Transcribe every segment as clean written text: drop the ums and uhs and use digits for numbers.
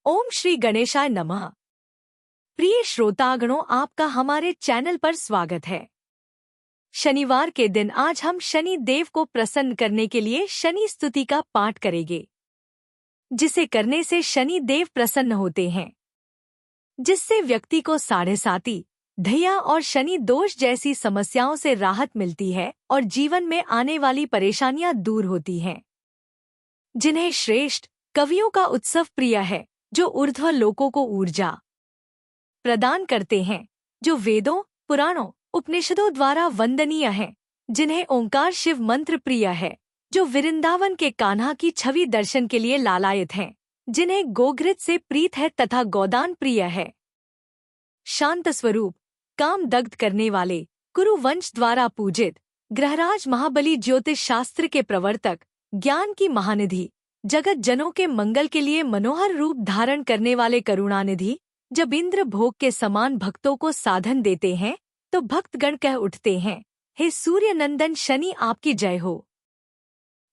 ओम श्री गणेशाय नमः। प्रिय श्रोतागणों, आपका हमारे चैनल पर स्वागत है। शनिवार के दिन आज हम शनि देव को प्रसन्न करने के लिए शनि स्तुति का पाठ करेंगे, जिसे करने से शनि देव प्रसन्न होते हैं, जिससे व्यक्ति को साढ़े साती, ढैया और शनि दोष जैसी समस्याओं से राहत मिलती है और जीवन में आने वाली परेशानियां दूर होती हैं। जिन्हें श्रेष्ठ कवियों का उत्सव प्रिय है, जो ऊर्ध्व लोकों को ऊर्जा प्रदान करते हैं, जो वेदों, पुराणों, उपनिषदों द्वारा वंदनीय हैं, जिन्हें ओंकार शिव मंत्र प्रिय है, जो वृंदावन के कान्हा की छवि दर्शन के लिए लालायित हैं, जिन्हें गोघृत से प्रीत है तथा गोदान प्रिय है। शांत स्वरूप, काम दग्ध करने वाले, कुरु वंश द्वारा पूजित, ग्रहराज महाबली, ज्योतिष शास्त्र के प्रवर्तक, ज्ञान की महानिधि, जगत जनों के मंगल के लिए मनोहर रूप धारण करने वाले करुणानिधि, जब इंद्र भोग के समान भक्तों को साधन देते हैं तो भक्तगण कह उठते हैं, हे सूर्य नंदन शनि आपकी जय हो।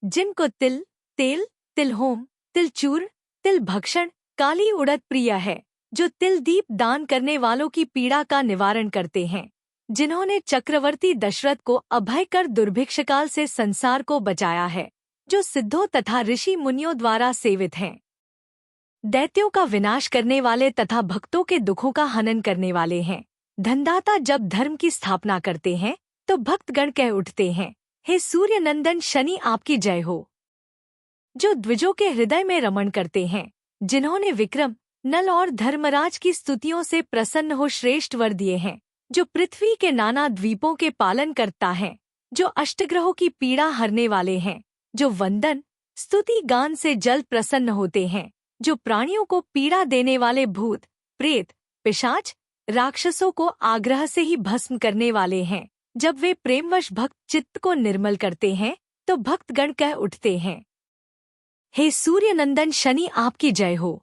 जिनको तिल, तेल, तिलहोम, तिलचूर, तिल भक्षण, काली उड़द प्रिय है, जो तिल दीप दान करने वालों की पीड़ा का निवारण करते हैं, जिन्होंने चक्रवर्ती दशरथ को अभय कर दुर्भिक्षकाल से संसार को बचाया है, जो सिद्धों तथा ऋषि मुनियों द्वारा सेवित हैं, दैत्यों का विनाश करने वाले तथा भक्तों के दुखों का हनन करने वाले हैं। धनदाता जब धर्म की स्थापना करते हैं तो भक्तगण कह उठते हैं, हे सूर्य नंदन शनि आपकी जय हो। जो द्विजों के हृदय में रमण करते हैं, जिन्होंने विक्रम, नल और धर्मराज की स्तुतियों से प्रसन्न हो श्रेष्ठ वर दिए हैं, जो पृथ्वी के नाना द्वीपों के पालन करता है, जो अष्टग्रहों की पीड़ा हरने वाले हैं, जो वंदन, स्तुति गान से जल्द प्रसन्न होते हैं, जो प्राणियों को पीड़ा देने वाले भूत, प्रेत, पिशाच, राक्षसों को आग्रह से ही भस्म करने वाले हैं, जब वे प्रेमवश भक्त चित्त को निर्मल करते हैं तो भक्तगण कह उठते हैं, हे सूर्य नंदन शनि आपकी जय हो।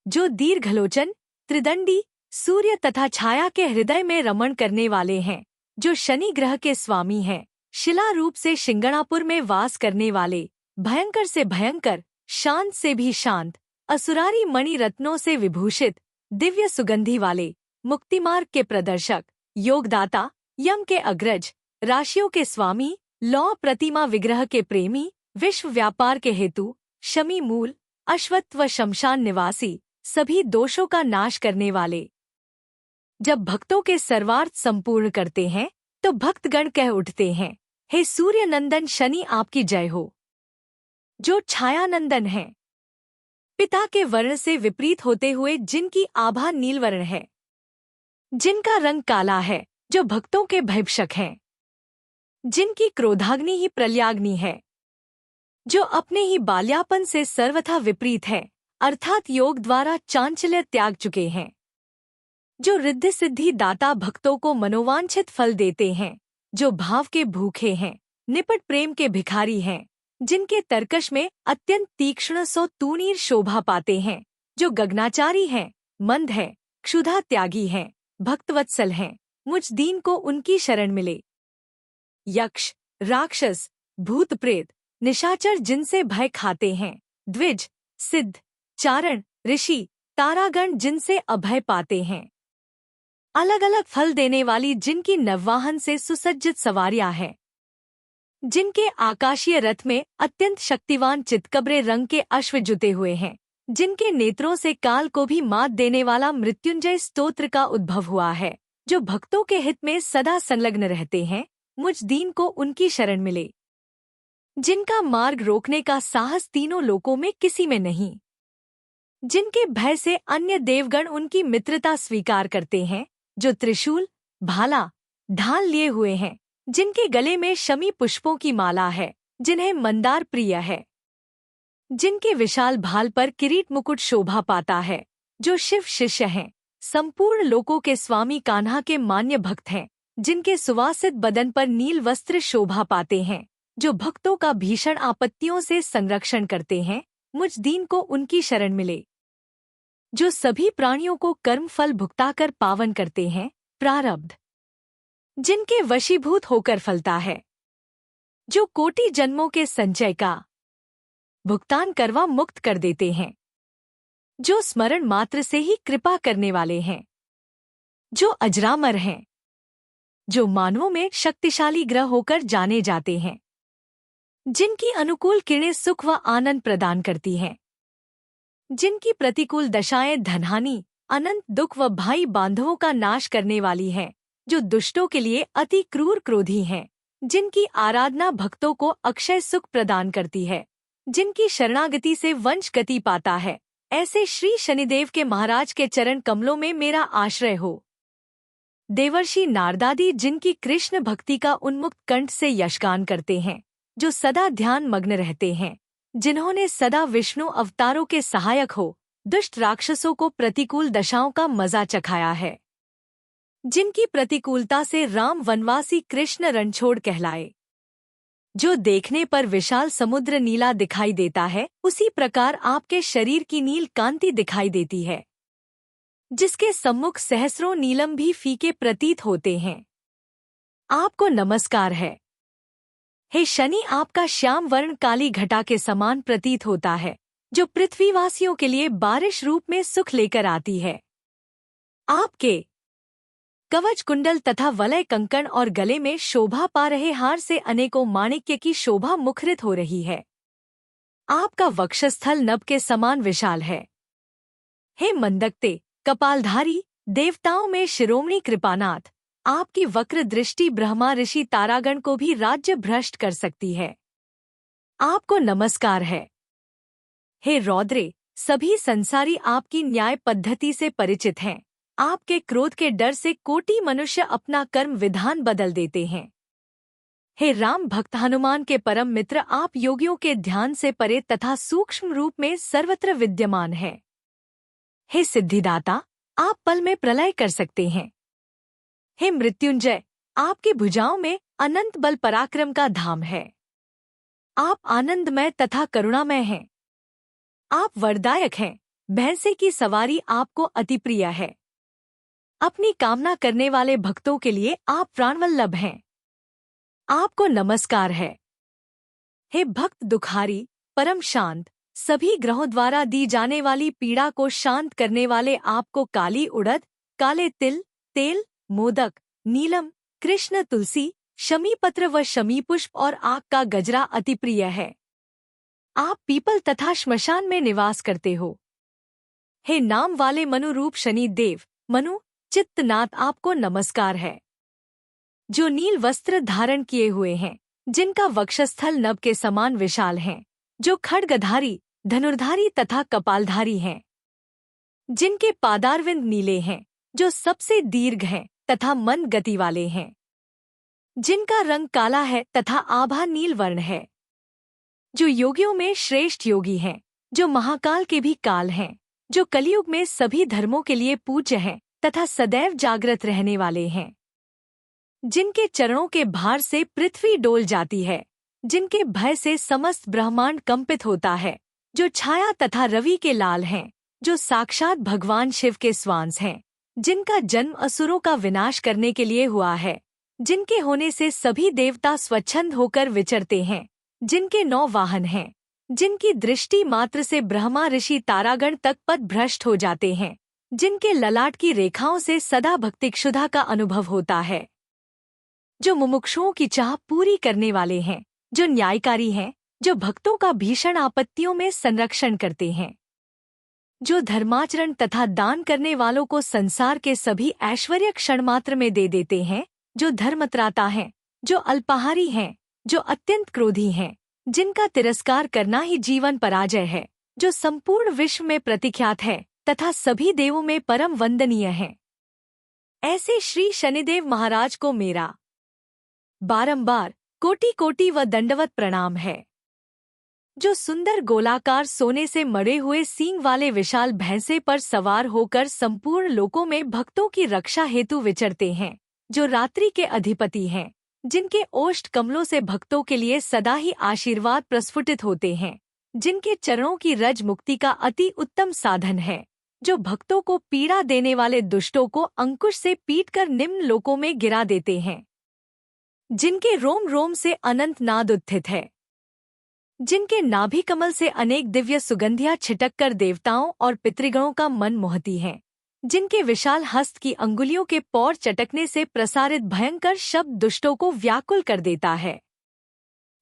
जो दीर्घलोचन, त्रिदंडी, सूर्य तथा छाया के हृदय में रमण करने वाले हैं, जो शनि ग्रह के स्वामी हैं, शिला रूप से शिंगणापुर में वास करने वाले, भयंकर से भयंकर, शांत से भी शांत, असुरारी मणि रत्नों से विभूषित, दिव्य सुगंधि वाले, मुक्तिमार्ग के प्रदर्शक, योगदाता, यम के अग्रज, राशियों के स्वामी, लौ प्रतिमा विग्रह के प्रेमी, विश्व व्यापार के हेतु, शमी मूल, अश्वत्थ व शमशान निवासी, सभी दोषों का नाश करने वाले, जब भक्तों के सर्वार्थ संपूर्ण करते हैं तो भक्तगण कह उठते हैं, हे सूर्य नंदन शनि आपकी जय हो। जो छायानंदन हैं, पिता के वर्ण से विपरीत होते हुए जिनकी आभा नीलवर्ण है, जिनका रंग काला है, जो भक्तों के भयभक्षक हैं, जिनकी क्रोधाग्नि ही प्रलयाग्नि है, जो अपने ही बाल्यापन से सर्वथा विपरीत है, अर्थात योग द्वारा चांचल्य त्याग चुके हैं, जो रिद्धि सिद्धि दाता भक्तों को मनोवांछित फल देते हैं, जो भाव के भूखे हैं, निपट प्रेम के भिखारी हैं, जिनके तर्कश में अत्यंत तीक्ष्ण सो तूणीर शोभा पाते हैं, जो गगनाचारी हैं, मंद है, क्षुधा त्यागी हैं, भक्तवत्सल हैं, मुझ दीन को उनकी शरण मिले। यक्ष, राक्षस, भूत प्रेत, निशाचर जिनसे भय खाते हैं, द्विज, सिद्ध, चारण, ऋषि, तारागण जिनसे अभय पाते हैं, अलग अलग फल देने वाली जिनकी नववाहन से सुसज्जित सवारियां हैं, जिनके आकाशीय रथ में अत्यंत शक्तिवान चितकबरे रंग के अश्व जुते हुए हैं, जिनके नेत्रों से काल को भी मात देने वाला मृत्युंजय स्तोत्र का उद्भव हुआ है, जो भक्तों के हित में सदा संलग्न रहते हैं, मुझ दीन को उनकी शरण मिले। जिनका मार्ग रोकने का साहस तीनों लोकों में किसी में नहीं, जिनके भय से अन्य देवगण उनकी मित्रता स्वीकार करते हैं, जो त्रिशूल, भाला, ढाल लिए हुए हैं, जिनके गले में शमी पुष्पों की माला है, जिन्हें मंदार प्रिय है, जिनके विशाल भाल पर किरीट मुकुट शोभा पाता है, जो शिव शिष्य हैं, संपूर्ण लोकों के स्वामी कान्हा के मान्य भक्त हैं, जिनके सुवासित बदन पर नील वस्त्र शोभा पाते हैं, जो भक्तों का भीषण आपत्तियों से संरक्षण करते हैं, मुझ दीन को उनकी शरण मिले। जो सभी प्राणियों को कर्म फल भुगताकर पावन करते हैं, प्रारब्ध जिनके वशीभूत होकर फलता है, जो कोटि जन्मों के संचय का भुगतान करवा मुक्त कर देते हैं, जो स्मरण मात्र से ही कृपा करने वाले हैं, जो अजरामर हैं, जो मानवों में शक्तिशाली ग्रह होकर जाने जाते हैं, जिनकी अनुकूल किरणें सुख व आनंद प्रदान करती हैं, जिनकी प्रतिकूल दशाएं धनहानि, अनंत दुख व भाई बांधवों का नाश करने वाली हैं, जो दुष्टों के लिए अति क्रूर क्रोधी हैं, जिनकी आराधना भक्तों को अक्षय सुख प्रदान करती है, जिनकी शरणागति से वंश गति पाता है, ऐसे श्री शनिदेव के महाराज के चरण कमलों में मेरा आश्रय हो। देवर्षि नारदादि जिनकी कृष्ण भक्ति का उन्मुक्त कंठ से यशगान करते हैं, जो सदा ध्यान मग्न रहते हैं, जिन्होंने सदा विष्णु अवतारों के सहायक हो दुष्ट राक्षसों को प्रतिकूल दशाओं का मजा चखाया है, जिनकी प्रतिकूलता से राम वनवासी कृष्ण रणछोड़ कहलाए, जो देखने पर विशाल समुद्र नीला दिखाई देता है उसी प्रकार आपके शरीर की नील कांति दिखाई देती है, जिसके सम्मुख सहस्रों नीलम भी फीके प्रतीत होते हैं। आपको नमस्कार है। हे शनि, आपका श्याम वर्ण काली घटा के समान प्रतीत होता है, जो पृथ्वीवासियों के लिए बारिश रूप में सुख लेकर आती है। आपके कवच कुंडल तथा वलय कंकण और गले में शोभा पा रहे हार से अनेकों माणिक्य की शोभा मुखरित हो रही है। आपका वक्षस्थल नभ के समान विशाल है। हे मंदकते कपालधारी, देवताओं में शिरोमणि कृपानाथ, आपकी वक्र दृष्टि ब्रह्मा ऋषि तारागण को भी राज्य भ्रष्ट कर सकती है। आपको नमस्कार है। हे रौद्रे, सभी संसारी आपकी न्याय पद्धति से परिचित हैं। आपके क्रोध के डर से कोटि मनुष्य अपना कर्म विधान बदल देते हैं। हे राम भक्त हनुमान के परम मित्र, आप योगियों के ध्यान से परे तथा सूक्ष्म रूप में सर्वत्र विद्यमान हैं। हे सिद्धिदाता, आप पल में प्रलय कर सकते हैं। हे मृत्युंजय, आपकी भुजाओं में अनंत बल पराक्रम का धाम है। आप आनंदमय तथा करुणामय हैं। आप वरदायक हैं। भैंसे की सवारी आपको अति प्रिय है। अपनी कामना करने वाले भक्तों के लिए आप प्राणवल्लभ हैं। आपको नमस्कार है। हे भक्त दुखारी, परम शांत, सभी ग्रहों द्वारा दी जाने वाली पीड़ा को शांत करने वाले आपको काली उड़द, काले तिल, तेल, मोदक, नीलम, कृष्ण तुलसी, शमी पत्र व शमी पुष्प और आग का गजरा अति प्रिय है। आप पीपल तथा श्मशान में निवास करते हो। हे नाम वाले मनु रूप शनि देव, मनु चित्तनाथ, आपको नमस्कार है। जो नील वस्त्र धारण किए हुए हैं, जिनका वक्षस्थल नभ के समान विशाल हैं, जो खड्गधारी, धनुर्धारी तथा कपालधारी हैं, जिनके पादारविंद नीले हैं, जो सबसे दीर्घ हैं तथा मंद गति वाले हैं, जिनका रंग काला है तथा आभा नील वर्ण है, जो योगियों में श्रेष्ठ योगी हैं, जो महाकाल के भी काल हैं, जो कलयुग में सभी धर्मों के लिए पूज्य हैं तथा सदैव जागृत रहने वाले हैं, जिनके चरणों के भार से पृथ्वी डोल जाती है, जिनके भय से समस्त ब्रह्मांड कंपित होता है, जो छाया तथा रवि के लाल हैं, जो साक्षात भगवान शिव के स्वांस हैं, जिनका जन्म असुरों का विनाश करने के लिए हुआ है, जिनके होने से सभी देवता स्वच्छंद होकर विचरते हैं, जिनके 9 वाहन हैं, जिनकी दृष्टि मात्र से ब्रह्मा ऋषि तारागण तक पथ भ्रष्ट हो जाते हैं, जिनके ललाट की रेखाओं से सदा भक्तिक्षुधा का अनुभव होता है, जो मुमुक्षुओं की चाह पूरी करने वाले हैं, जो न्यायकारी हैं, जो भक्तों का भीषण आपत्तियों में संरक्षण करते हैं, जो धर्माचरण तथा दान करने वालों को संसार के सभी ऐश्वर्य क्षण मात्र में दे देते हैं, जो धर्मत्राता हैं, जो अल्पाहारी हैं, जो अत्यंत क्रोधी हैं, जिनका तिरस्कार करना ही जीवन पराजय है, जो संपूर्ण विश्व में प्रतिख्यात है तथा सभी देवों में परम वंदनीय हैं, ऐसे श्री शनिदेव महाराज को मेरा बारंबार कोटि कोटि व दंडवत प्रणाम है। जो सुंदर गोलाकार सोने से मढ़े हुए सींग वाले विशाल भैंसे पर सवार होकर संपूर्ण लोकों में भक्तों की रक्षा हेतु विचरते हैं, जो रात्रि के अधिपति हैं, जिनके ओष्ठ कमलों से भक्तों के लिए सदा ही आशीर्वाद प्रस्फुटित होते हैं, जिनके चरणों की रज मुक्ति का अति उत्तम साधन है, जो भक्तों को पीड़ा देने वाले दुष्टों को अंकुश से पीटकर निम्न लोकों में गिरा देते हैं, जिनके रोम रोम से अनंत नाद उत्थित है, जिनके नाभि कमल से अनेक दिव्य सुगंधियां छिटक कर देवताओं और पितृगणों का मन मोहती हैं, जिनके विशाल हस्त की अंगुलियों के पौर चटकने से प्रसारित भयंकर शब्द दुष्टों को व्याकुल कर देता है,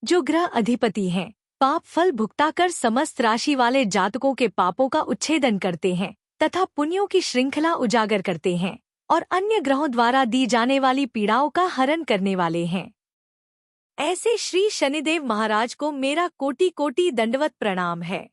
जो ग्रह अधिपति हैं, पाप फल भुगताकर समस्त राशि वाले जातकों के पापों का उच्छेदन करते हैं तथा पुण्यों की श्रृंखला उजागर करते हैं और अन्य ग्रहों द्वारा दी जाने वाली पीड़ाओं का हरण करने वाले हैं। ऐसे श्री शनिदेव महाराज को मेरा कोटि कोटि दंडवत प्रणाम है।